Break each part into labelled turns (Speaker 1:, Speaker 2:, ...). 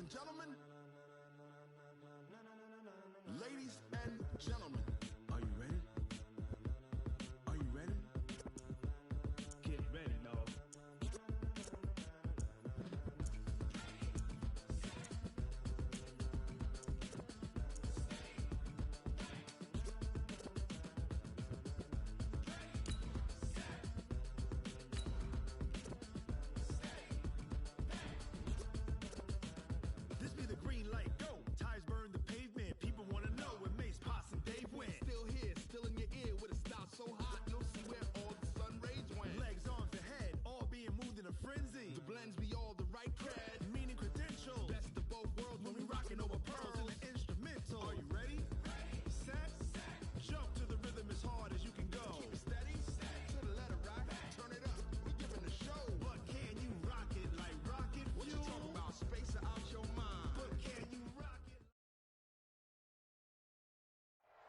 Speaker 1: and gentlemen, ladies and gentlemen, are you ready? Are you ready? Get ready, dog. This be the green light, go. Tires burn the pavement. People wanna know when Mace, Pops, and Dave went. Still here, still in your ear with a style so hot, you'll see where all the sun rays went. Legs, arms, and head, all being moved in a frenzy. The blends be all the right cred, meaning credentials. Best of both worlds when we rockin' over pearls in the instrumental. Are you ready? Set, jump to the rhythm as hard as you can go. Keep it steady, to the letter right. Turn it up, we giving a show. But can you rock it like rocket fuel? What you talking about? Space out your mind. But can you rock it?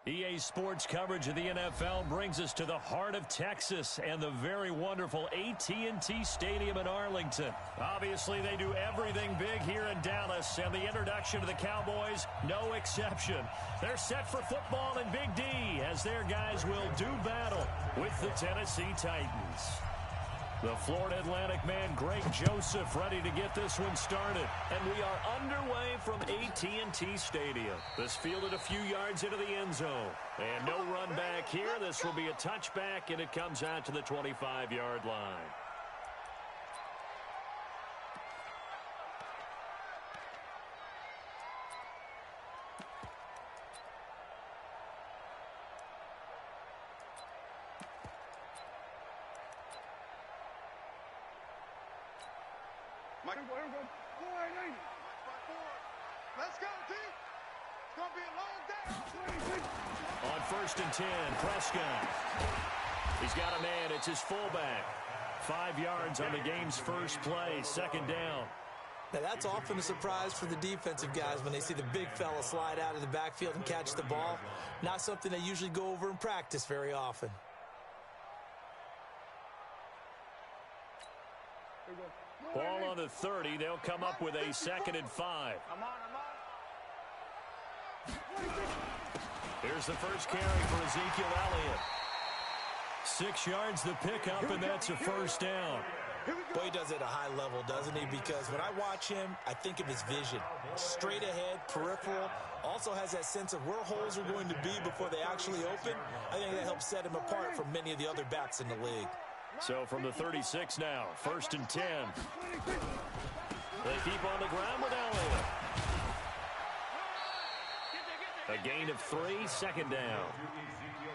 Speaker 2: EA Sports coverage of the NFL brings us to the heart of Texas and the very wonderful AT&T Stadium in Arlington. Obviously, they do everything big here in Dallas, and the introduction to the Cowboys, no exception. They're set for football in Big D as their guys will do battle with the Tennessee Titans. The Florida Atlantic man, Greg Joseph, ready to get this one started. And we are underway from AT&T Stadium. This fielded a few yards into the end zone. And no run back here. This will be a touchback, and it comes out to the 25-yard line.
Speaker 3: Let's go, team. It's going to be a long day.
Speaker 2: On 1st and 10, Prescott. He's got a man. It's his fullback. 5 yards on the game's first play. Second down.
Speaker 4: Now, that's often a surprise for the defensive guys when they see the big fella slide out of the backfield and catch the ball. Not something they usually go over in practice very often.
Speaker 2: Ball on the 30. They'll come up with a 2nd and 5.
Speaker 3: I'm on.
Speaker 2: Here's the first carry for Ezekiel Elliott. 6 yards the pickup, and that's a first down.
Speaker 4: Boy, he does it at a high level, doesn't he? Because when I watch him, I think of his vision. Straight ahead, peripheral. Also has that sense of where holes are going to be before they actually open. I think that helps set him apart from many of the other backs in the league.
Speaker 2: So from the 36 now, 1st and 10. They keep on the ground with Elliott. A gain of 3, second down.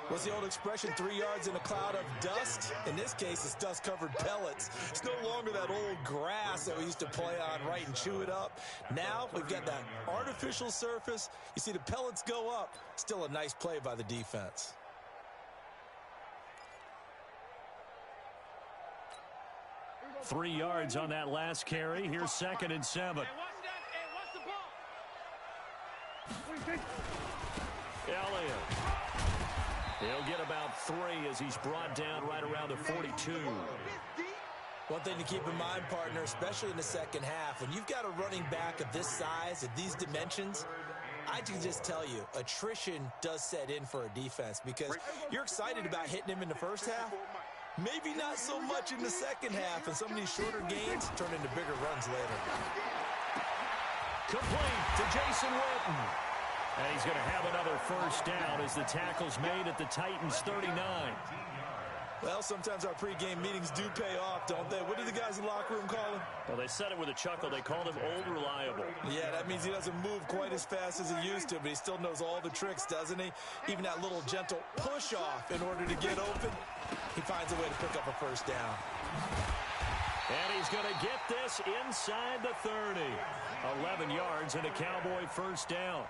Speaker 4: What's the old expression, 3 yards in a cloud of dust? In this case, it's dust-covered pellets. It's no longer that old grass that we used to play on, right, and chew it up. Now we've got that artificial surface. You see the pellets go up. Still a nice play by the defense.
Speaker 2: Three yards on that last carry. Here's 2nd and 7.
Speaker 3: Hey, watch that. Hey, watch the ball.
Speaker 2: Elliott. He'll get about 3 as he's brought down right around the 42.
Speaker 4: One thing to keep in mind, partner, especially in the second half, when you've got a running back of this size, of these dimensions, I can just tell you, attrition does set in for a defense because you're excited about hitting him in the first half. Maybe not so much in the second half, and some of these shorter gains turn into bigger runs later.
Speaker 2: Complete to Jason Witten. And he's going to have another first down as the tackle's made at the Titans' 39.
Speaker 4: Well, sometimes our pregame meetings do pay off, don't they? What do the guys in the locker room call him?
Speaker 2: Well, they said it with a chuckle. They called him Old Reliable.
Speaker 4: Yeah, that means he doesn't move quite as fast as he used to, but he still knows all the tricks, doesn't he? Even that little gentle push-off in order to get open, he finds a way to pick up a first down.
Speaker 2: And he's going to get this inside the 30. 11 yards and a Cowboy first down.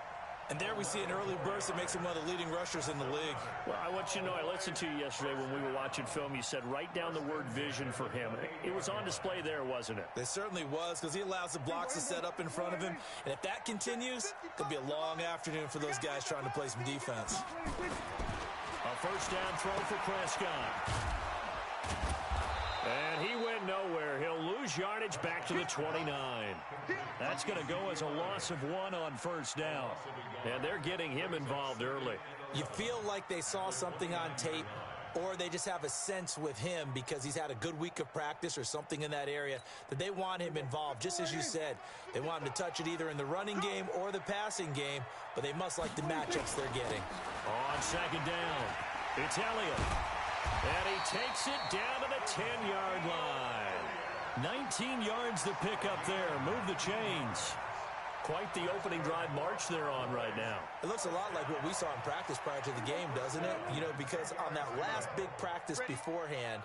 Speaker 4: And there we see an early burst that makes him one of the leading rushers in the league.
Speaker 2: Well, I want you to know, I listened to you yesterday when we were watching film. You said write down the word vision for him. It was on display there, wasn't it?
Speaker 4: It certainly was, because he allows the blocks to set up in front of him. And if that continues, it'll be a long afternoon for those guys trying to play some defense.
Speaker 2: A first down throw for Prescott. And he went nowhere. He'll lose lose yardage back to the 29. That's going to go as a loss of 1 on first down. And they're getting him involved early.
Speaker 4: You feel like they saw something on tape, or they just have a sense with him because he's had a good week of practice or something in that area that they want him involved. Just as you said, they want him to touch it either in the running game or the passing game, but they must like the matchups they're getting.
Speaker 2: On second down, it's Elliott. And he takes it down to the 10-yard line. 19 yards to pick up there. Move the chains. Quite the opening drive march they're on right now.
Speaker 4: It looks a lot like what we saw in practice prior to the game, doesn't it? You know, because on that last big practice beforehand,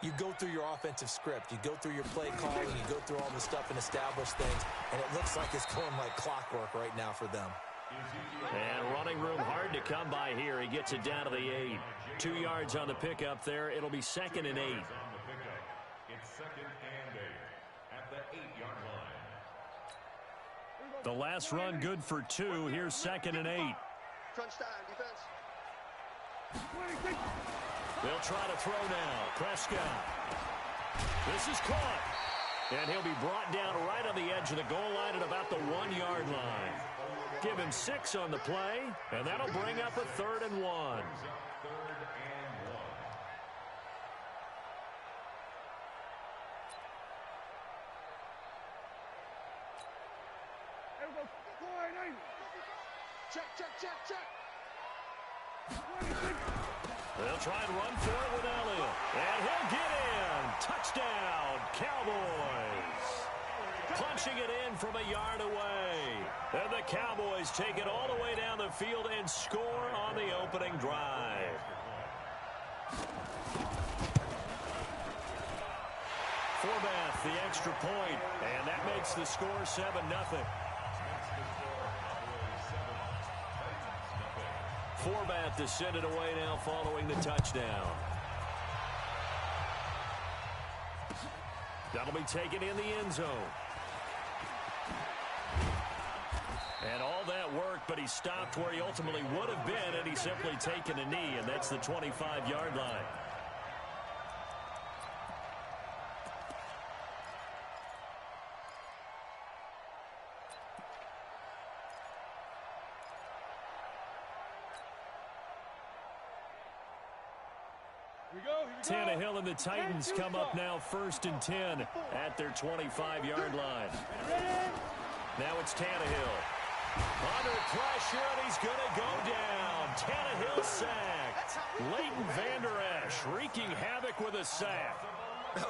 Speaker 4: you go through your offensive script. You go through your play calling. You go through all the stuff and establish things. And it looks like it's going like clockwork right now for them.
Speaker 2: And running room hard to come by here. He gets it down to the 8. 2 yards on the pickup there. It'll be 2nd and 8.
Speaker 5: It's 2nd and 8 at the 8-yard line.
Speaker 2: The last run good for 2. Here's 2nd and 8.
Speaker 3: Crunch time, defense.
Speaker 2: They'll try to throw now. Prescott. This is caught. And he'll be brought down right on the edge of the goal line at about the 1-yard line. Give him 6 on the play, and that'll bring up a 3rd and 1.
Speaker 3: Check.
Speaker 2: They'll try and run for it with Elliott. And he'll get in. Touchdown, Cowboys. Punching it in from a yard away. And the Cowboys take it all the way down the field and score on the opening drive. Forbath, the extra point, and that makes the score 7-0. Forbath to send it away now following the touchdown. That'll be taken in the end zone. And all that work, but he stopped where he ultimately would have been, and he's simply taken a knee, and that's the 25-yard line. Tannehill and the Titans come up now 1st and 10 at their 25-yard line. Now it's Tannehill. Under pressure, and he's going to go down. Tannehill sacked. Leighton Vander Esch wreaking havoc with a sack.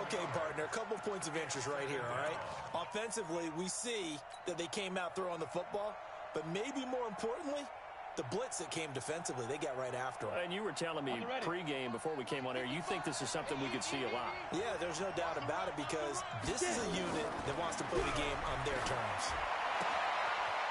Speaker 4: Okay, partner, a couple points of interest right here, all right? Offensively, we see that they came out throwing the football, but maybe more importantly, the blitz that came defensively, they got right after him.
Speaker 2: And you were telling me pregame before we came on air, you think this is something we could see a lot.
Speaker 4: Yeah, there's no doubt about it because this is a unit that wants to play the game on their terms.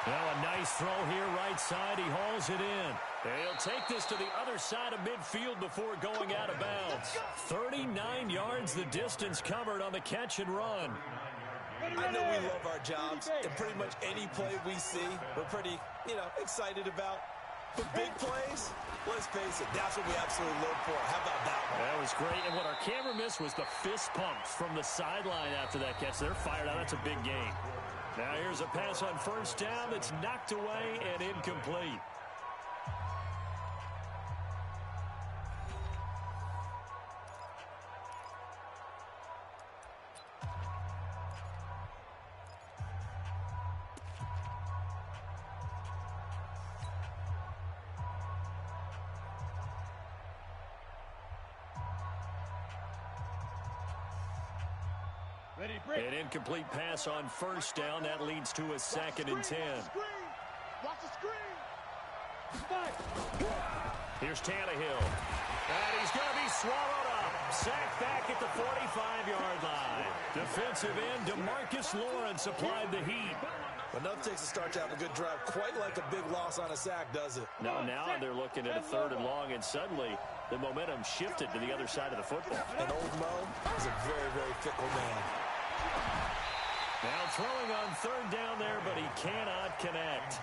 Speaker 2: Now a nice throw here right side. He hauls it in. And he'll take this to the other side of midfield before going out of bounds. 39 yards the distance covered on the catch and run.
Speaker 4: I know we love our jobs, and pretty much any play we see, we're pretty, excited about. But big plays, let's face it, that's what we absolutely live for. How about that one?
Speaker 2: That was great, and what our camera missed was the fist pumps from the sideline after that catch. They're fired out. That's a big gain. Now here's a pass on first down that's knocked away and incomplete. An incomplete pass on first down. That leads to a 2nd and 10.
Speaker 3: Watch the screen.
Speaker 2: Here's Tannehill. And he's going to be swallowed up. Sacked back at the 45-yard line. Defensive end DeMarcus Lawrence applied the heat.
Speaker 4: Enough takes a start to have a good drive. Quite like a big loss on a sack, does it?
Speaker 2: Now they're looking at a 3rd and long, and suddenly the momentum shifted to the other side of the football.
Speaker 4: And old Mo is a very, very fickle man.
Speaker 2: Now throwing on third down there, but he cannot connect.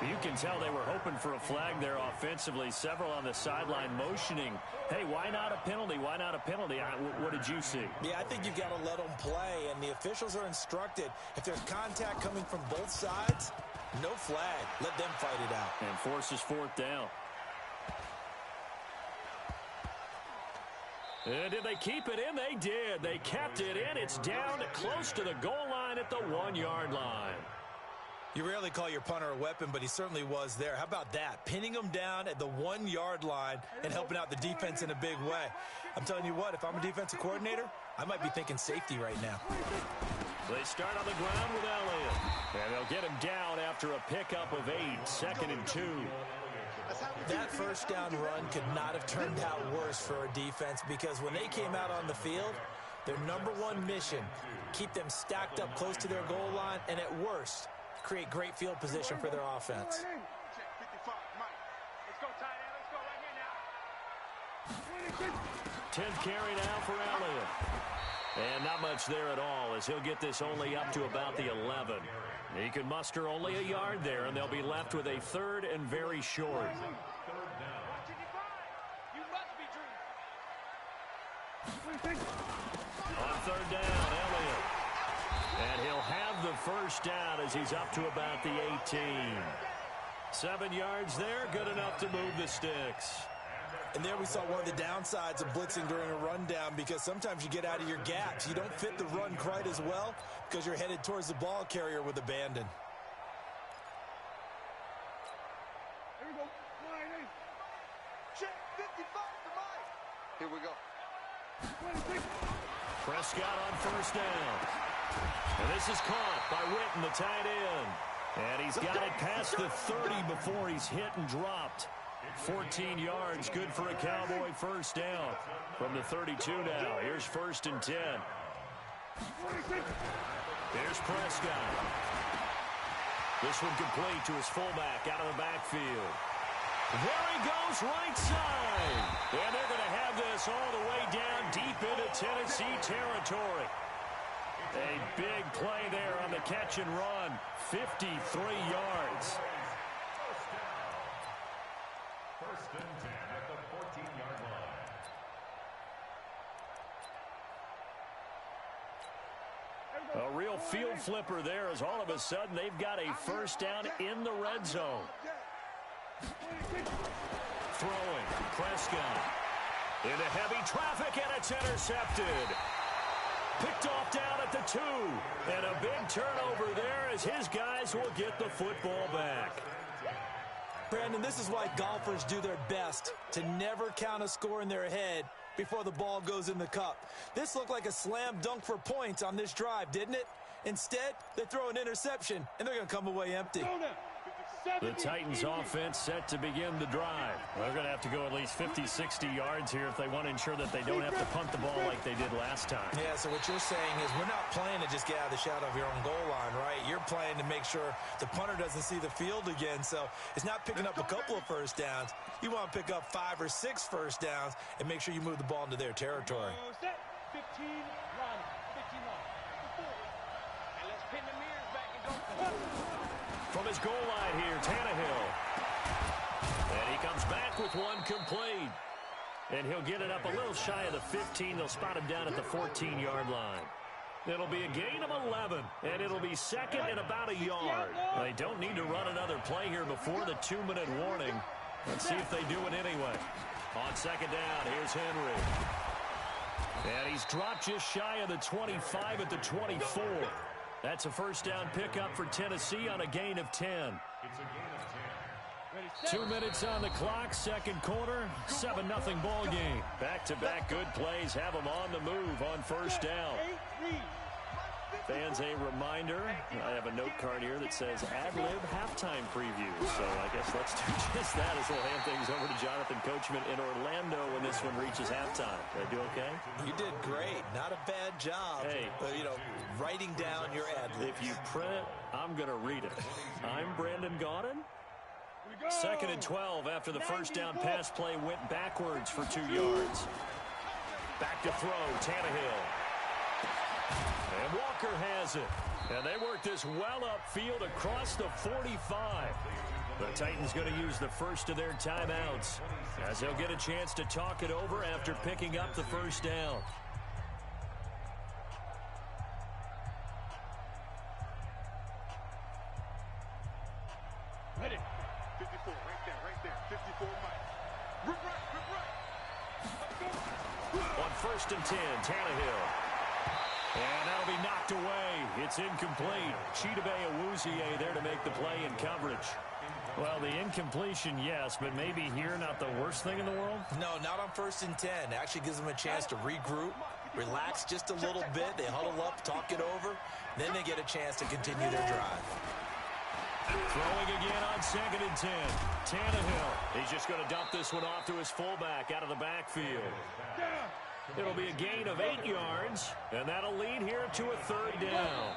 Speaker 2: You can tell they were hoping for a flag there offensively. Several on the sideline motioning, hey, why not a penalty? Why not a penalty? What did you see?
Speaker 4: Yeah, I think you've got to let them play, and the officials are instructed. If there's contact coming from both sides, no flag. Let them fight it out.
Speaker 2: And forces fourth down. And did they keep it in? They did. They kept it in. It's down close to the goal line at the 1-yard line.
Speaker 4: You rarely call your punter a weapon, but he certainly was there. How about that? Pinning him down at the 1-yard line and helping out the defense in a big way. I'm telling you what, if I'm a defensive coordinator, I might be thinking safety right now.
Speaker 2: They start on the ground with Elliott. And they'll get him down after a pickup of 8, 2nd and 2.
Speaker 4: That first down run could not have turned out worse for a defense, because when they came out on the field, their number one mission, keep them stacked up close to their goal line, and at worst, create great field position for their offense.
Speaker 2: 10th carry now for Elliott. And not much there at all, as he'll get this only up to about the 11. He can muster only a yard there, and they'll be left with a 3rd and very short. On 3rd down, Elliott. And he'll have the first down as he's up to about the 18. 7 yards there, good enough to move the sticks.
Speaker 4: And there we saw one of the downsides of blitzing during a rundown, because sometimes you get out of your gaps. You don't fit the run quite as well because you're headed towards the ball carrier with abandon.
Speaker 3: Here we go. Check 55 to Mike. Here we go.
Speaker 2: Prescott on first down. And this is caught by Witten, the tight end. And he's got it past the 30 before he's hit and dropped. 14 yards, good for a Cowboy first down. From the 32 now, here's 1st and 10. Here's Prescott. This one complete to his fullback out of the backfield. There he goes, right side. And they're going to have this all the way down deep into Tennessee territory. A big play there on the catch and run. 53 yards.
Speaker 5: 1st and 10 at the 14-yard line.
Speaker 2: A real field flipper there, as all of a sudden they've got a first down in the red zone. Throwing, Prescott. Into heavy traffic, and it's intercepted. Picked off down at the 2. And a big turnover there as his guys will get the football back.
Speaker 4: Brandon, this is why golfers do their best to never count a score in their head before the ball goes in the cup. This looked like a slam dunk for points on this drive, didn't it? Instead, they throw an interception, and they're going to come away empty.
Speaker 2: The Titans offense set to begin the drive. They're going to have to go at least 50, 60 yards here if they want to ensure that they don't have to punt the ball like they did last time.
Speaker 4: Yeah, so what you're saying is we're not playing to just get out of the shadow of your own goal line, right? You're playing to make sure the punter doesn't see the field again. So it's not picking up a couple of first downs. You want to pick up 5 or 6 first downs and make sure you move the ball into their territory.
Speaker 3: 15 run. 15 run. And let's pin the mirrors back and go.
Speaker 2: From his goal line here, Tannehill. And he comes back with one complete. And he'll get it up a little shy of the 15. They'll spot him down at the 14-yard line. It'll be a gain of 11, and it'll be 2nd and about a yard. They don't need to run another play here before the 2-minute warning. Let's see if they do it anyway. On 2nd down, here's Henry. And he's dropped just shy of the 25 at the 24. That's a first down pickup for Tennessee on a gain of 10.
Speaker 5: It's a gain of 10.
Speaker 2: 2 minutes on the clock, 2nd quarter, 7-0 ball game. Back-to-back good plays have them on the move on first down. Fans, a reminder, I have a note card here that says ad-lib halftime preview. So I guess let's do just that as we'll hand things over to Jonathan Coachman in Orlando when this one reaches halftime. Did I do okay?
Speaker 4: You did great. Not a bad job.
Speaker 2: Hey.
Speaker 4: Writing down your ad-libs.
Speaker 2: If you print it, I'm going to read it. I'm Brandon Gaudin. 2nd and 12 after the first down pass play went backwards for 2 yards. Back to throw, Tannehill. And And Walker has it. And they work this well upfield across the 45. The Titans going to use the first of their timeouts as they'll get a chance to talk it over after picking up the first down.
Speaker 3: Ready. 54, right there. 54, Mike. Rip right.
Speaker 2: On first and 10, Tannehill. And that'll be knocked away. It's incomplete. Chidobe Awuzie there to make the play in coverage. Well, the incompletion, yes, but maybe here not the worst thing in the world?
Speaker 4: No, not on first and 10. Actually gives them a chance to regroup, relax just a little bit. They huddle up, talk it over. Then they get a chance to continue their drive.
Speaker 2: Throwing again on second and 10. Tannehill. He's just going to dump this one off to his fullback out of the backfield. It'll be a gain of 8 yards, and that'll lead here to a third down.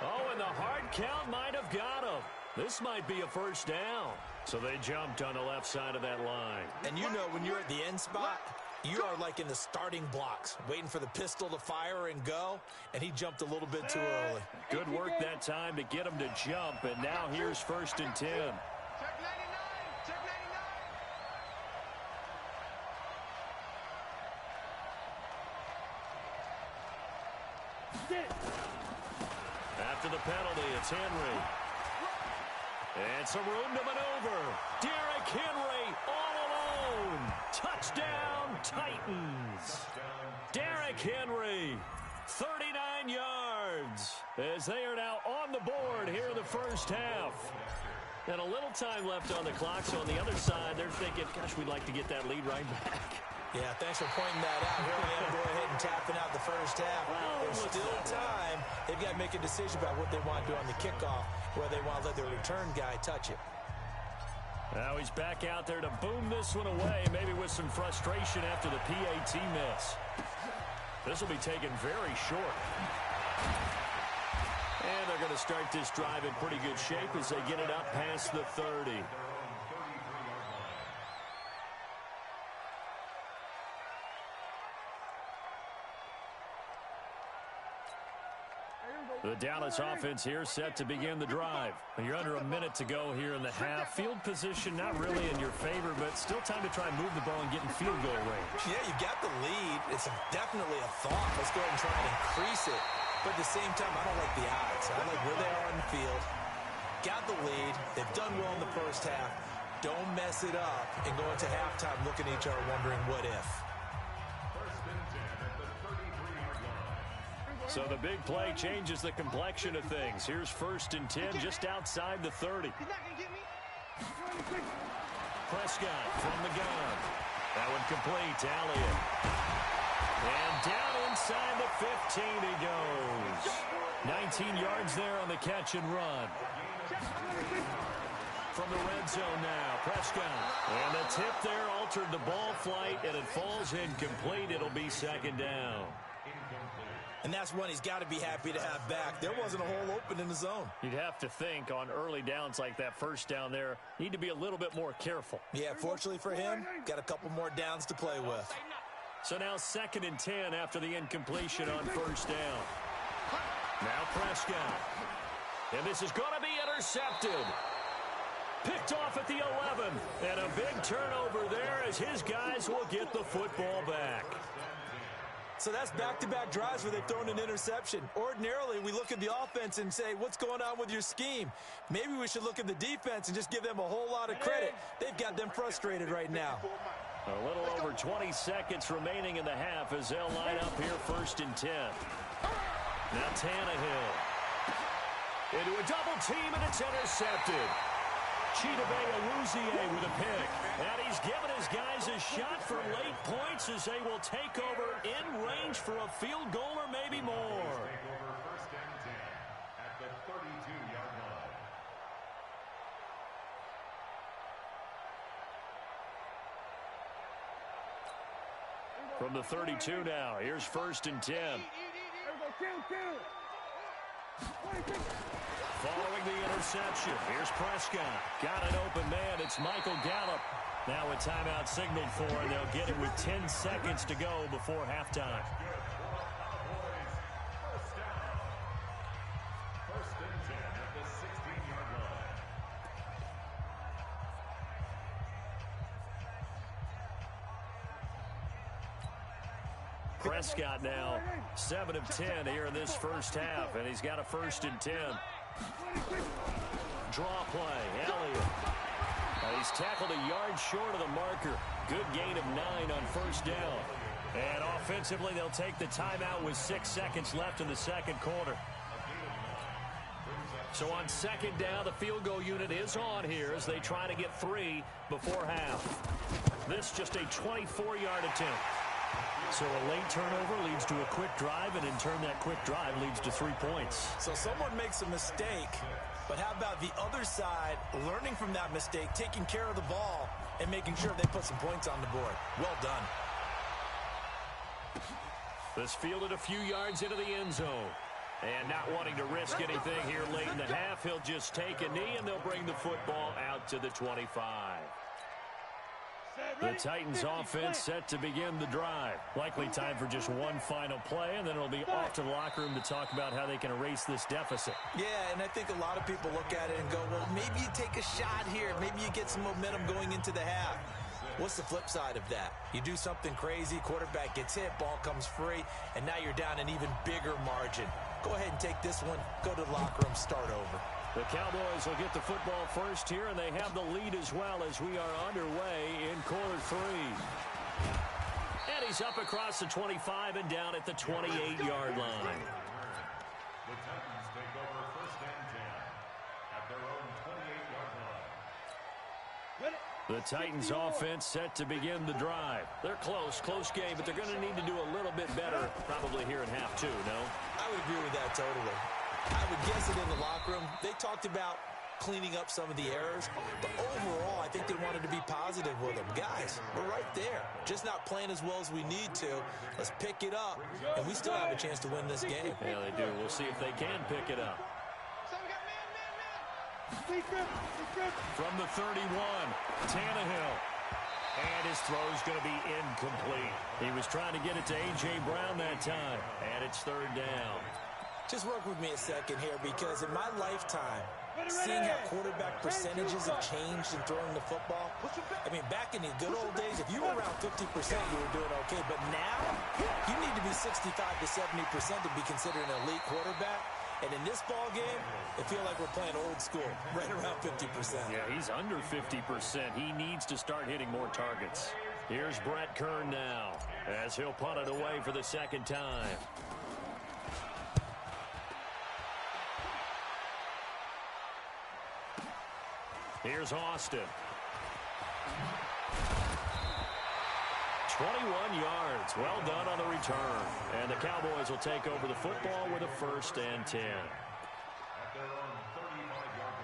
Speaker 2: Oh, and the hard count might have got him. This might be a first down. So they jumped on the left side of that line.
Speaker 4: And you know when you're at the end spot, you are like in the starting blocks, waiting for the pistol to fire and go, and he jumped a little bit too early.
Speaker 2: Good work that time to get him to jump, and now here's first and 10. After the penalty, it's Henry. And some room to maneuver. Derrick Henry all alone. Touchdown, Titans. Derrick Henry, 39 yards, as they are now on the board here in the first half. And a little time left on the clock, so on the other side, they're thinking, gosh, we'd like to get that lead right back.
Speaker 4: Yeah, thanks for pointing that out. Here I am, go ahead and tapping out the first half. There's still time. They've got to make a decision about what they want to do on the kickoff, whether they want to let their return guy touch it.
Speaker 2: Now he's back out there to boom this one away, maybe with some frustration after the PAT miss. This will be taken very short. And they're going to start this drive in pretty good shape as they get it up past the 30. The Dallas offense here set to begin the drive. You're under a minute to go here in the half. Field position not really in your favor, but still time to try and move the ball and get in field goal range.
Speaker 4: Yeah, you got the lead. It's definitely a thought. Let's go ahead and try and increase it. But at the same time, I don't like the odds. I like where they are on the field. Got the lead. They've done well in the first half. Don't mess it up and go into halftime looking at each other wondering what if.
Speaker 2: So the big play changes the complexion of things. Here's first and 10 just outside the 30. Prescott from the gun. That one complete to Elliott. And down inside the 15 he goes. 19 yards there on the catch and run. From the red zone now, Prescott. And the tip there altered the ball flight, and it falls incomplete. It'll be second down.
Speaker 4: And that's one he's got to be happy to have back. There wasn't a hole open in the zone.
Speaker 2: You'd have to think on early downs like that first down there, need to be a little bit more careful.
Speaker 4: Yeah, fortunately for him, got a couple more downs to play with.
Speaker 2: So now second and 10 after the incompletion on first down. Now Prescott. And this is going to be intercepted. Picked off at the 11. And a big turnover there as his guys will get the football back.
Speaker 4: So that's back-to-back drives where they've thrown an interception. Ordinarily, we look at the offense and say, what's going on with your scheme? Maybe we should look at the defense and just give them a whole lot of credit. They've got them frustrated right now.
Speaker 2: A little over 20 seconds remaining in the half as they'll line up here first and 10. Now Tannehill. Into a double team, and it's intercepted. Chidobe Awuzie with a pick. And he's given his guys a shot for late points as they will take over in range for a field goal or maybe more.
Speaker 5: Take over first and 10 at the 32-yard line.
Speaker 2: From the 32 now, here's first and 10. Following the interception, here's Prescott. Got an open man. It's Michael Gallup. Now a timeout signaled for, and they'll get it with 10 seconds to go before halftime. Prescott now 7 of 10 here in this first half, and he's got a 1st and 10. Draw play, Elliott. He's tackled a yard short of the marker. Good gain of 9 on 1st down. And offensively, they'll take the timeout with 6 seconds left in the second quarter. So on 2nd down, the field goal unit is on here as they try to get 3 before half. This just a 24-yard attempt. So a late turnover leads to a quick drive, and in turn that quick drive leads to 3 points.
Speaker 4: So someone makes a mistake, but how about the other side learning from that mistake, taking care of the ball, and making sure they put some points on the board? Well done.
Speaker 2: This fielded a few yards into the end zone. And not wanting to risk anything here late in the half, he'll just take a knee, and they'll bring the football out to the 25. The Titans offense set to begin the drive. Likely time for just one final play, and then it'll be off to the locker room to talk about how they can erase this deficit.
Speaker 4: Yeah, and I think a lot of people look at it and go, well, maybe you take a shot here. Maybe you get some momentum going into the half. What's the flip side of that? You do something crazy, quarterback gets hit, ball comes free, and now you're down an even bigger margin. Go ahead and take this one, go to the locker room, start over.
Speaker 2: The Cowboys will get the football first here, and they have the lead as well as we are underway in quarter 3. And he's up across the 25 and down at the 28-yard line.
Speaker 5: The Titans take over 1st and 10 at their own 28-yard line.
Speaker 2: The Titans offense set to begin the drive. They're close game, but they're going to need to do a little bit better probably here in half 2, no?
Speaker 4: I would agree with that totally. I would guess it in the locker room. They talked about cleaning up some of the errors, but overall, I think they wanted to be positive with them. Guys, we're right there. Just not playing as well as we need to. Let's pick it up, and we still have a chance to win this game.
Speaker 2: Yeah, they do. We'll see if they can pick it up. From the 31, Tannehill. And his throw's going to be incomplete. He was trying to get it to A.J. Brown that time, and it's 3rd down.
Speaker 4: Just work with me a second here, because in my lifetime, seeing how quarterback percentages have changed in throwing the football, I mean, back in the good old days, if you were around 50%, you were doing okay. But now, you need to be 65 to 70% to be considered an elite quarterback. And in this ball game, I feel like we're playing old school, right around 50%.
Speaker 2: Yeah, he's under 50%. He needs to start hitting more targets. Here's Brett Kern now, as he'll punt it away for the 2nd time. Here's Austin. 21 yards. Well done on the return. And the Cowboys will take over the football with a 1st and 10.
Speaker 5: At their own 35-yard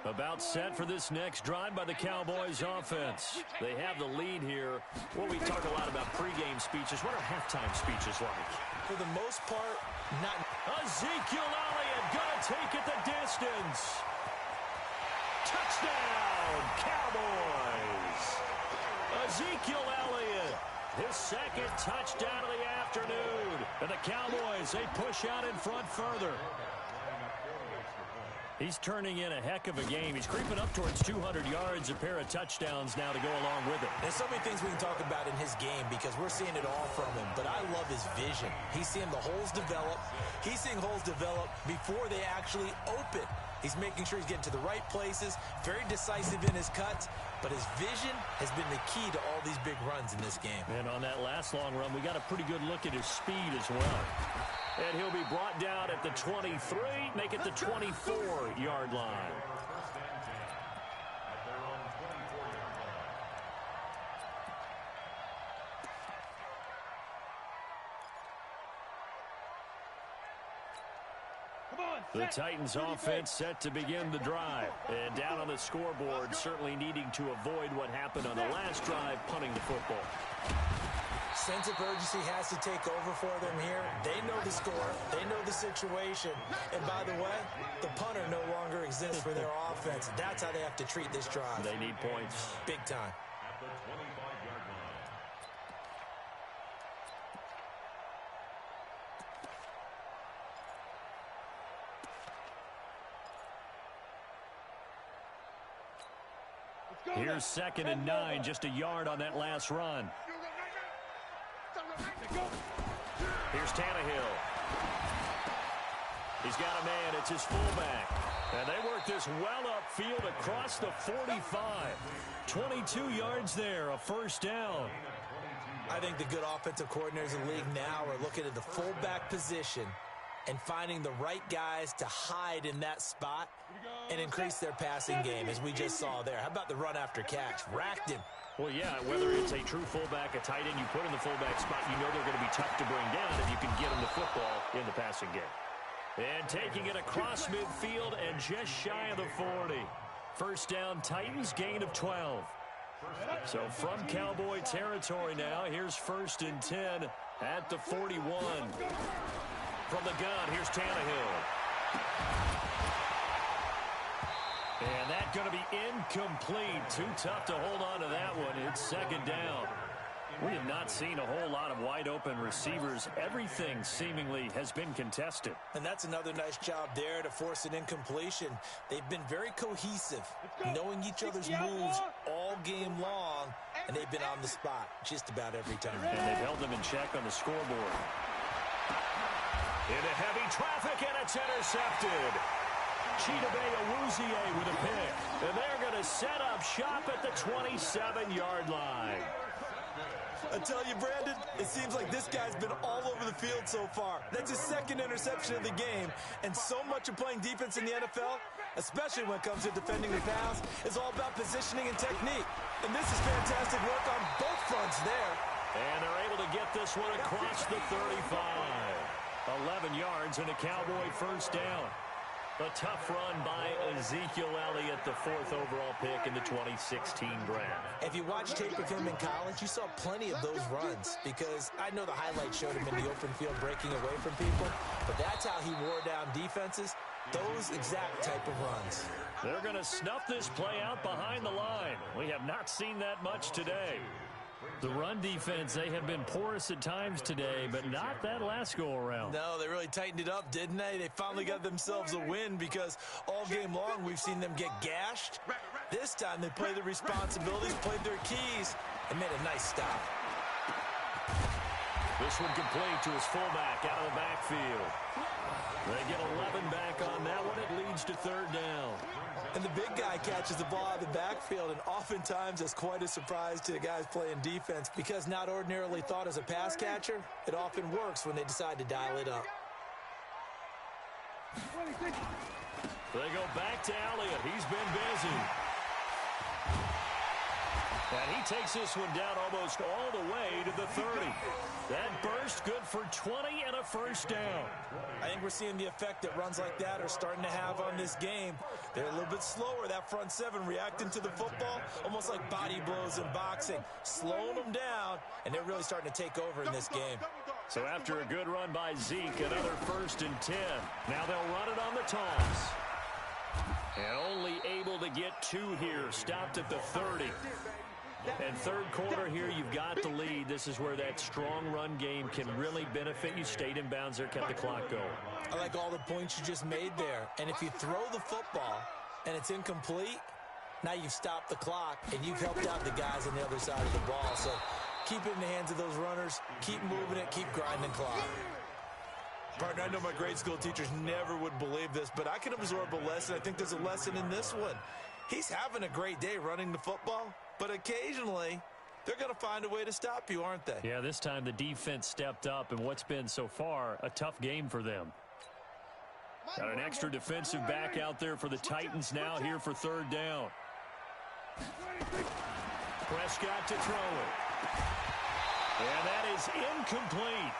Speaker 5: line.
Speaker 2: About set for this next drive by the Cowboys offense. They have the lead here. Well, we talk a lot about pregame speeches. What are halftime speeches like?
Speaker 4: For the most part, not.
Speaker 2: Ezekiel Elliott gonna take it the distance. Touchdown, Cowboys. Ezekiel Elliott, his 2nd touchdown of the afternoon. And the Cowboys, they push out in front further. He's turning in a heck of a game. He's creeping up towards 200 yards, a pair of touchdowns now to go along with it.
Speaker 4: There's so many things we can talk about in his game because we're seeing it all from him. But I love his vision. He's seeing the holes develop. He's seeing holes develop before they actually open. He's making sure he's getting to the right places, very decisive in his cuts, but his vision has been the key to all these big runs in this game.
Speaker 2: And on that last long run, we got a pretty good look at his speed as well. And he'll be brought down at the 23, make it the 24-yard line. The Titans offense set to begin the drive. And down on the scoreboard, certainly needing to avoid what happened on the last drive, punting the football.
Speaker 4: Sense of urgency has to take over for them here. They know the score. They know the situation. And by the way, the punter no longer exists for their offense. That's how they have to treat this drive.
Speaker 2: They need points.
Speaker 4: Big time.
Speaker 5: At the 25-yard line.
Speaker 2: Here's 2nd and 9, just a yard on that last run. Here's Tannehill. He's got a man. It's his fullback. And they work this well upfield across the 45. 22 yards there, a first down.
Speaker 4: I think the good offensive coordinators in the league now are looking at the fullback position and finding the right guys to hide in that spot and increase their passing game, as we just saw there. How about the run after catch? Racked him.
Speaker 2: Well, yeah, whether it's a true fullback, a tight end you put in the fullback spot, you know they're going to be tough to bring down if you can get them the football in the passing game. And taking it across midfield and just shy of the 40. First down, Titans, gain of 12. So from Cowboy territory now, here's 1st and 10 at the 41. From the gun, here's Tannehill. And that's going to be incomplete. Too tough to hold on to that one. It's 2nd down. We have not seen a whole lot of wide-open receivers. Everything seemingly has been contested.
Speaker 4: And that's another nice job there to force an incompletion. They've been very cohesive, knowing each other's moves all game long, and they've been on the spot just about every time.
Speaker 2: And they've held them in check on the scoreboard. Into heavy traffic, and it's intercepted. Chidobe Awuzie with a pick. And they're going to set up shop at the 27-yard line.
Speaker 4: I tell you, Brandon, it seems like this guy's been all over the field so far. That's his 2nd interception of the game. And so much of playing defense in the NFL, especially when it comes to defending the pass, is all about positioning and technique. And this is fantastic work on both fronts there.
Speaker 2: And they're able to get this one across the 35. 11 yards and a Cowboy first down. A tough run by Ezekiel Elliott, the 4th overall pick in the 2016 draft.
Speaker 4: If you watch tape of him in college, you saw plenty of those runs, because I know the highlights showed him in the open field breaking away from people, but that's how he wore down defenses, those exact type of runs.
Speaker 2: They're going to snuff this play out behind the line. We have not seen that much today. The run defense, they have been porous at times today, but not that last go-around.
Speaker 4: No, they really tightened it up, didn't they? They finally got themselves a win, because all game long we've seen them get gashed. This time they played their responsibilities, played their keys, and made a nice stop.
Speaker 2: This one complete to his fullback out of the backfield. They get 11 back on that one. It leads to 3rd down.
Speaker 4: And the big guy catches the ball out of the backfield, and oftentimes that's quite a surprise to the guys playing defense, because not ordinarily thought as a pass catcher, it often works when they decide to dial it up.
Speaker 2: They go back to Elliott. He's been busy. And he takes this one down almost all the way to the 30. That burst good for 20 and a first down.
Speaker 4: I think we're seeing the effect that runs like that are starting to have on this game. They're a little bit slower, that front 7, reacting to the football, almost like body blows in boxing, slowing them down, and they're really starting to take over in this game.
Speaker 2: So after a good run by Zeke, another 1st and 10. Now they'll run it on the toss. And only able to get 2 here, stopped at the 30. And 3rd quarter here, you've got the lead. This is where that strong run game can really benefit you. Stayed in bounds there, kept the clock going.
Speaker 4: I like all the points you just made there. And if you throw the football and it's incomplete, now you've stopped the clock and you've helped out the guys on the other side of the ball. So keep it in the hands of those runners. Keep moving it. Keep grinding clock. Partner, I know my grade school teachers never would believe this, but I can absorb a lesson. I think there's a lesson in this one. He's having a great day running the football, but occasionally they're going to find a way to stop you, aren't they?
Speaker 2: Yeah, this time the defense stepped up in what's been so far a tough game for them. Got an extra defensive back out there for the Titans now here for 3rd down. Prescott to throw it. And that is incomplete.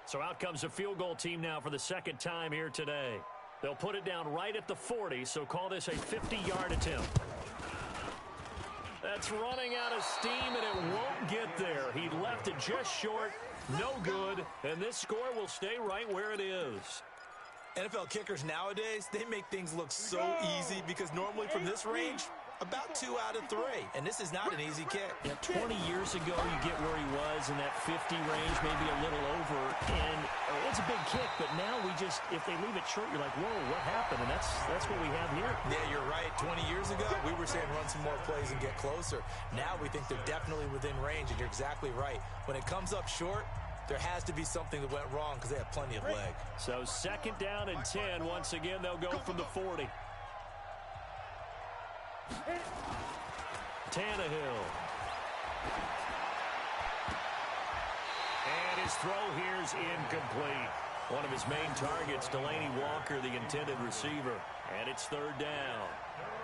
Speaker 2: So out comes a field goal team now for the 2nd time here today. They'll put it down right at the 40, so call this a 50-yard attempt. That's running out of steam, and it won't get there. He left it just short, no good, and this score will stay right where it is.
Speaker 4: NFL kickers nowadays, they make things look so easy, because normally from this range, about 2 out of 3, and this is not an easy kick.
Speaker 2: Yeah, 20 years ago, you get where he was in that 50 range, maybe a little over, and it's a big kick, but now if they leave it short, you're like, whoa, what happened? And that's what we have here.
Speaker 4: Yeah, you're right. 20 years ago, we were saying run some more plays and get closer. Now we think they're definitely within range, and you're exactly right. When it comes up short, there has to be something that went wrong because they have plenty of leg.
Speaker 2: So 2nd down and 10. Once again, they'll go from the 40. Tannehill. And his throw here's incomplete. One of his main targets, Delaney Walker, the intended receiver. And it's 3rd down.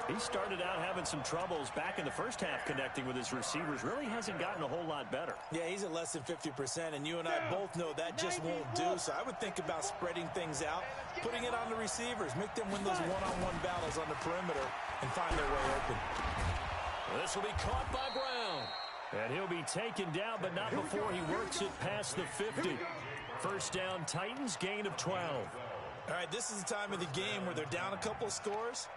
Speaker 2: He started out having some troubles back in the first half connecting with his receivers. Really hasn't gotten a whole lot better.
Speaker 4: Yeah, he's at less than 50%, and you and I both know that just won't do. So I would think about spreading things out, putting it on the receivers, make them win those one-on-one battles on the perimeter, and find their way open.
Speaker 2: This will be caught by Brown. And he'll be taken down, but not before he works it past the 50. 1st down, Titans, gain of 12.
Speaker 4: All right, this is the time of the game where they're down a couple scores,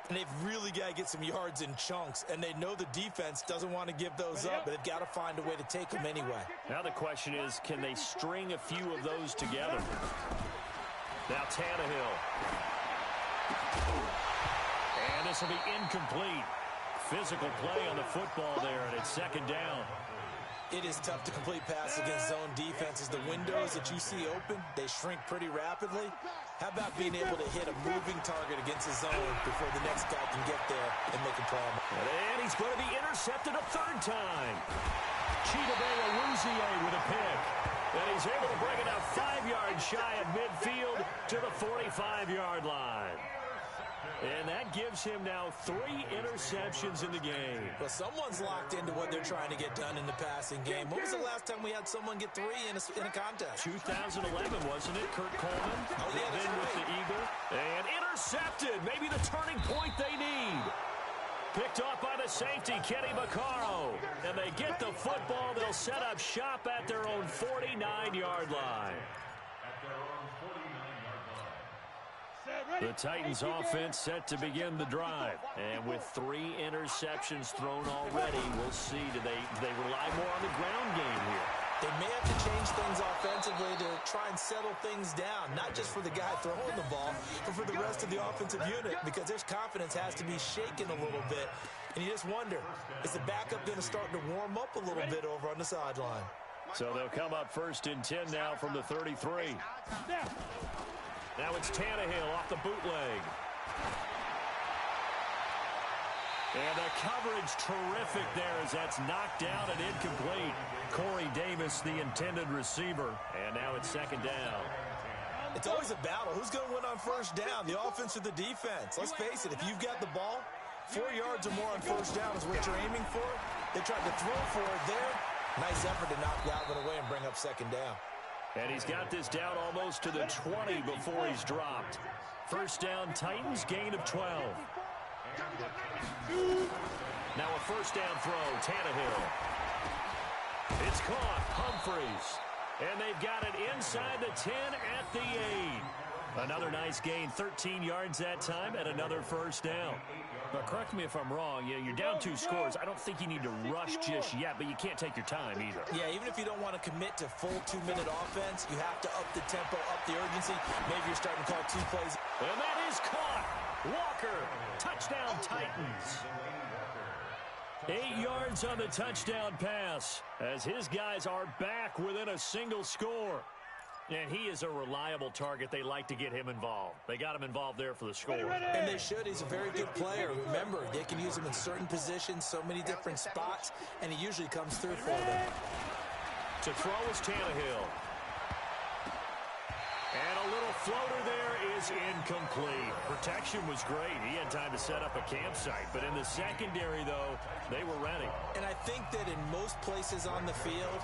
Speaker 4: and they've really got to get some yards in chunks, and they know the defense doesn't want to give those up, but they've got to find a way to take them anyway.
Speaker 2: Now the question is, can they string a few of those together? Now Tannehill. And this will be incomplete. Physical play on the football there, and it's 2nd down.
Speaker 4: It is tough to complete passes against zone defenses. The windows that you see open, they shrink pretty rapidly. How about being able to hit a moving target against a zone before the next guy can get there and make a play?
Speaker 2: And he's going to be intercepted a 3rd time. Chidobe Awuzie with a pick. And he's able to bring it out 5 yards shy of midfield to the 45-yard line. And that gives him now 3 interceptions in the game.
Speaker 4: Well, someone's locked into what they're trying to get done in the passing game. When was the last time we had someone get 3 in a contest?
Speaker 2: 2011, wasn't it? Kurt Coleman.
Speaker 4: Oh, yeah, that's
Speaker 2: then
Speaker 4: right.
Speaker 2: With the Eagle. And intercepted. Maybe the turning point they need. Picked off by the safety, Kenny Vaccaro. And they get the football. They'll set up shop at their own 49-yard line. The Titans offense set to begin the drive. And with 3 interceptions thrown already, we'll see. Do they rely more on the ground game here?
Speaker 4: They may have to change things offensively to try and settle things down, not just for the guy throwing the ball, but for the rest of the offensive unit, because their confidence has to be shaken a little bit. And you just wonder, is the backup going to start to warm up a little bit over on the sideline?
Speaker 2: So they'll come up 1st and 10 now from the 33. Now it's Tannehill off the bootleg. And the coverage terrific there as that's knocked down and incomplete. Corey Davis, the intended receiver. And now it's 2nd down.
Speaker 4: It's always a battle. Who's going to win on 1st down, the offense or the defense? Let's face it, if you've got the ball, 4 yards or more on 1st down is what you're aiming for. They tried to throw for it there. Nice effort to knock that one away and bring up 2nd down.
Speaker 2: And he's got this down almost to the 20 before he's dropped. 1st down, Titans, gain of 12. Now a 1st down throw, Tannehill. It's caught, Humphreys. And they've got it inside the 10 at the 8. Another nice gain, 13 yards that time, and another 1st down. But correct me if I'm wrong, you're down 2 scores. I don't think you need to rush just yet, but you can't take your time either.
Speaker 4: Yeah, even if you don't want to commit to full 2-minute offense, you have to up the tempo, up the urgency. Maybe you're starting to call 2 plays.
Speaker 2: And that is caught. Walker, touchdown Titans. 8 yards on the touchdown pass as his guys are back within a single score. And he is a reliable target. They like to get him involved. They got him involved there for the score.
Speaker 4: And they should. He's a very good player. Remember, they can use him in certain positions, so many different spots, and he usually comes through for them.
Speaker 2: To throw is Tannehill. And a little floater there is incomplete. Protection was great. He had time to set up a campsite. But in the secondary, though, they were ready.
Speaker 4: And I think that in most places on the field,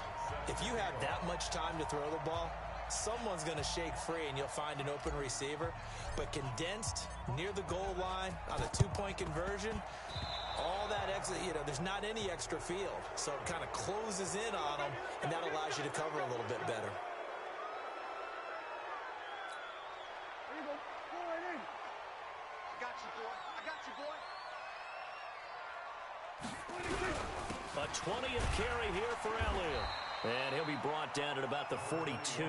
Speaker 4: if you have that much time to throw the ball, someone's going to shake free and you'll find an open receiver. But condensed near the goal line on a 2-point conversion, all that extra, there's not any extra field. So it kind of closes in on them, and that allows you to cover a little bit better.
Speaker 2: A 20th carry here for Elliott. And he'll be brought down at about the 42.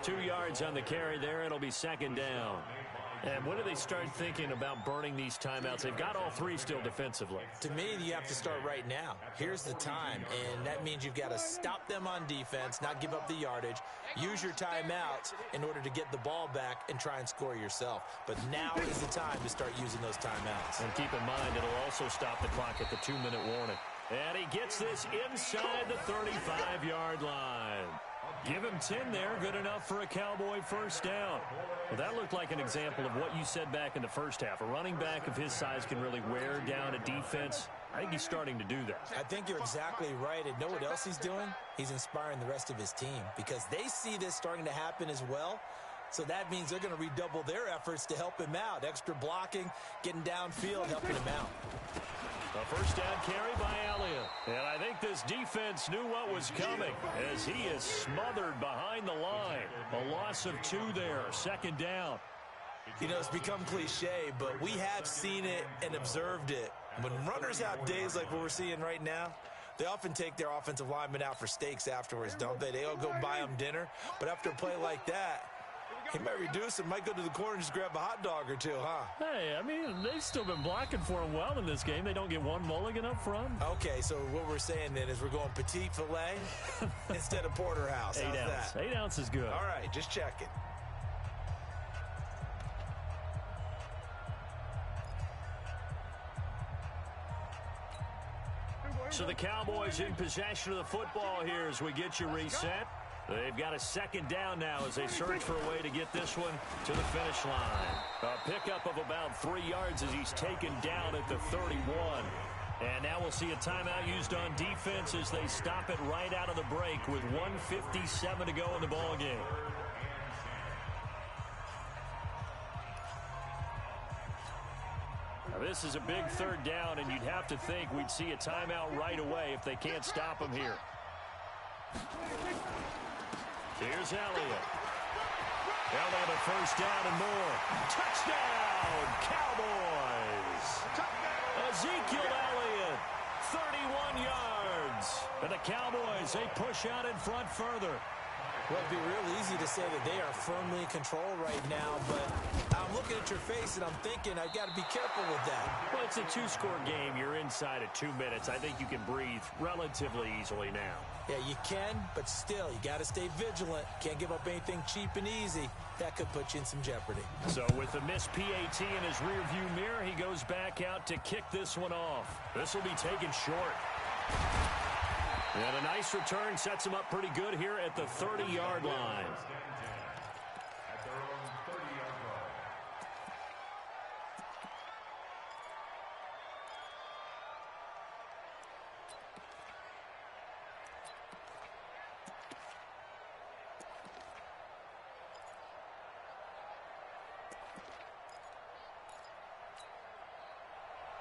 Speaker 2: 2 yards on the carry there. It'll be second down. And when do they start thinking about burning these timeouts? They've got all 3 still defensively.
Speaker 4: To me, you have to start right now. Here's the time, and that means you've got to stop them on defense, not give up the yardage, use your timeouts in order to get the ball back and try and score yourself. But now is the time to start using those timeouts. And
Speaker 2: keep in mind, it'll also stop the clock at the 2-minute warning. And he gets this inside the 35-yard line. Give him 10 there, good enough for a Cowboy first down. Well, that looked like an example of what you said back in the first half. A running back of his size can really wear down a defense. I think he's starting to do that.
Speaker 4: I think you're exactly right. And know what else he's doing? He's inspiring the rest of his team because they see this starting to happen as well. So that means they're going to redouble their efforts to help him out. Extra blocking, getting downfield, helping him out.
Speaker 2: A first down carry by Elliott. And I think this defense knew what was coming as he is smothered behind the line. A loss of 2 there, second down.
Speaker 4: You know, it's become cliche, but we have seen it and observed it. When runners have days like what we're seeing right now, they often take their offensive linemen out for steaks afterwards, don't they? They all go buy them dinner. But after a play like that, he might reduce it, might go to the corner and just grab a hot dog or 2, huh?
Speaker 2: Hey, I mean, they've still been blocking for him well in this game. They don't get one mulligan up front.
Speaker 4: Okay, so what we're saying then is we're going petite filet instead of porterhouse.
Speaker 2: 8 ounce. That? 8 ounce is good.
Speaker 4: All right, just checking.
Speaker 2: So the Cowboys in possession of the football here as we get you reset. They've got a second down now as they search for a way to get this one to the finish line. A pickup of about 3 yards as he's taken down at the 31. And now we'll see a timeout used on defense as they stop it right out of the break with 1:57 to go in the ballgame. Now this is a big third down, and you'd have to think we'd see a timeout right away if they can't stop him here. Here's Elliott. Elliott a first down and more. Touchdown, Cowboys. Ezekiel Elliott, 31 yards. And the Cowboys, they push out in front further.
Speaker 4: Well, it'd be real easy to say that they are firmly in control right now, but I'm looking at your face and I'm thinking I've got to be careful with that.
Speaker 2: Well, it's a 2-score game. You're inside at 2 minutes. I think you can breathe relatively easily now.
Speaker 4: Yeah, you can, but still, you got to stay vigilant. Can't give up anything cheap and easy. That could put you in some jeopardy.
Speaker 2: So with the missed PAT in his rearview mirror, he goes back out to kick this one off. This will be taken short. And a nice return sets him up pretty good here at the 30-yard line.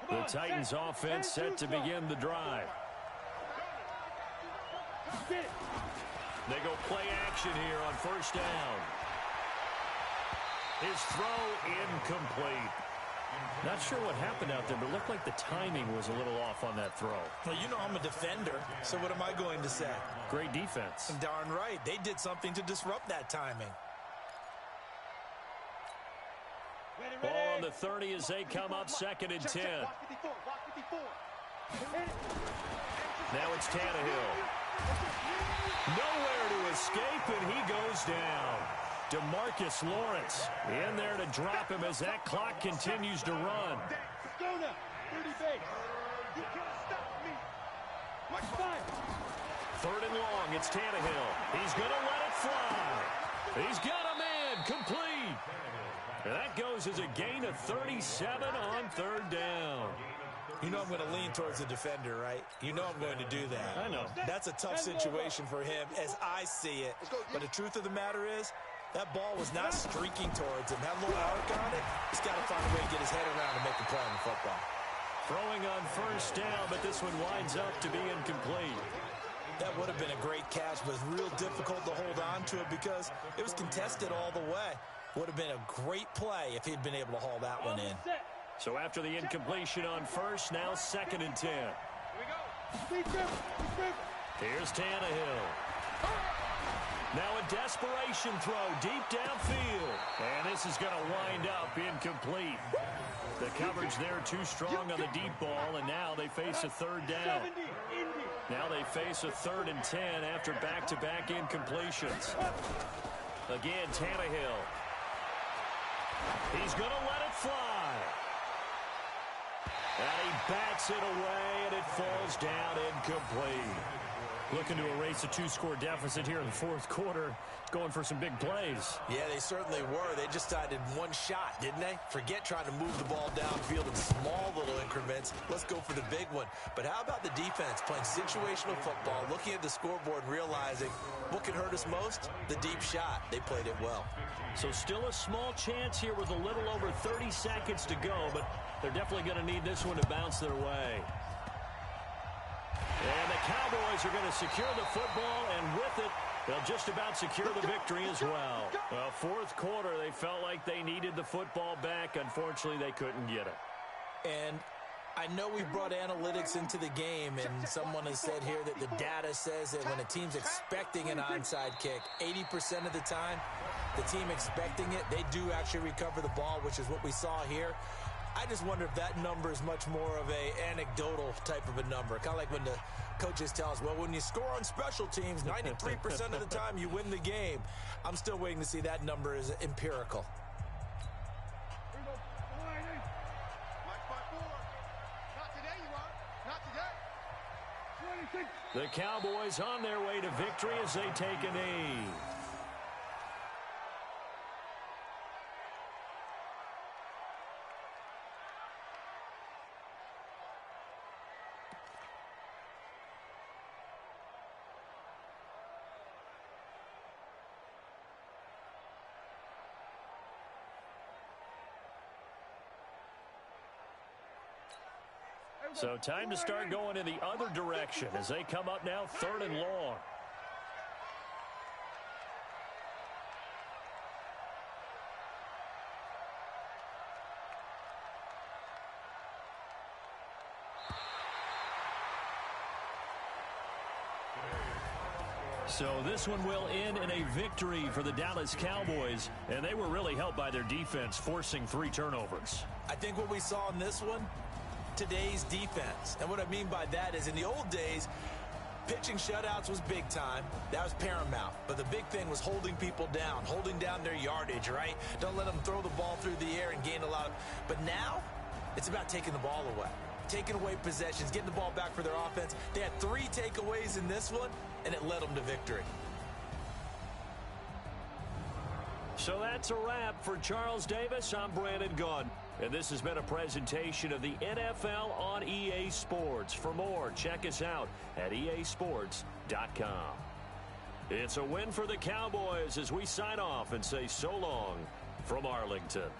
Speaker 2: The Titans offense set to begin the drive. They go play action here on first down. His throw incomplete. Not sure what happened out there, but it looked like the timing was a little off on that throw.
Speaker 4: Well, you know I'm a defender, so what am I going to say?
Speaker 2: Great defense.
Speaker 4: And darn right, they did something to disrupt that timing.
Speaker 2: Ball on the 30 as they come up second and 10. Now it's Tannehill. Nowhere to escape, and he goes down. DeMarcus Lawrence in there to drop him as that clock continues to run. Third and long, it's Tannehill. He's going to let it fly. He's got a man complete. And that goes as a gain of 37 on third down.
Speaker 4: You know I'm going to lean towards the defender, right? You know I'm going to do that.
Speaker 2: I know.
Speaker 4: That's a tough situation for him as I see it. But the truth of the matter is, that ball was not streaking towards him. Had a little arc on it. He's got to find a way to get his head around and make a play on the football.
Speaker 2: Throwing on first down, but this one winds up to be incomplete.
Speaker 4: That would have been a great catch, but it was real difficult to hold on to it because it was contested all the way. Would have been a great play if he'd been able to haul that one in.
Speaker 2: So after the incompletion on first, now 2nd and 10. Here's Tannehill. Now a desperation throw deep downfield. And this is going to wind up incomplete. The coverage there too strong on the deep ball, and now they face a 3rd down. Now they face a 3rd and 10 after back-to-back incompletions. Again, Tannehill. He's going to let it fly. And he bats it away, and it falls down incomplete. Looking to erase a 2-score deficit here in the 4th quarter. Going for some big plays.
Speaker 4: Yeah, they certainly were. They just decided one shot, didn't they? Forget trying to move the ball downfield in small little increments. Let's go for the big one. But how about the defense playing situational football, looking at the scoreboard and realizing what can hurt us most? The deep shot. They played it well.
Speaker 2: So still a small chance here with a little over 30 seconds to go, but they're definitely going to need this one to bounce their way. And the Cowboys are going to secure the football, and with it, they'll just about secure the victory as well. Well, 4th quarter, they felt like they needed the football back. Unfortunately, they couldn't get it.
Speaker 4: And I know we brought analytics into the game, and someone has said here that the data says that when a team's expecting an onside kick, 80% of the time, the team expecting it, they do actually recover the ball, which is what we saw here. I just wonder if that number is much more of a anecdotal type of a number. Kind of like when the coaches tell us, well, when you score on special teams, 93% of the time you win the game. I'm still waiting to see that number is empirical.
Speaker 2: The Cowboys on their way to victory as they take a knee. So time to start going in the other direction as they come up now 3rd and long. So this one will end in a victory for the Dallas Cowboys, and they were really helped by their defense, forcing 3 turnovers.
Speaker 4: I think what we saw in this one, today's defense. And what I mean by that is in the old days, pitching shutouts was big time. That was paramount. But the big thing was holding people down, holding down their yardage, right? Don't let them throw the ball through the air and gain a lot of... But now, it's about taking the ball away. Taking away possessions, getting the ball back for their offense. They had 3 takeaways in this one, and it led them to victory.
Speaker 2: So that's a wrap for Charles Davis. I'm Brandon Gunn. And this has been a presentation of the NFL on EA Sports. For more, check us out at easports.com. It's a win for the Cowboys as we sign off and say so long from Arlington.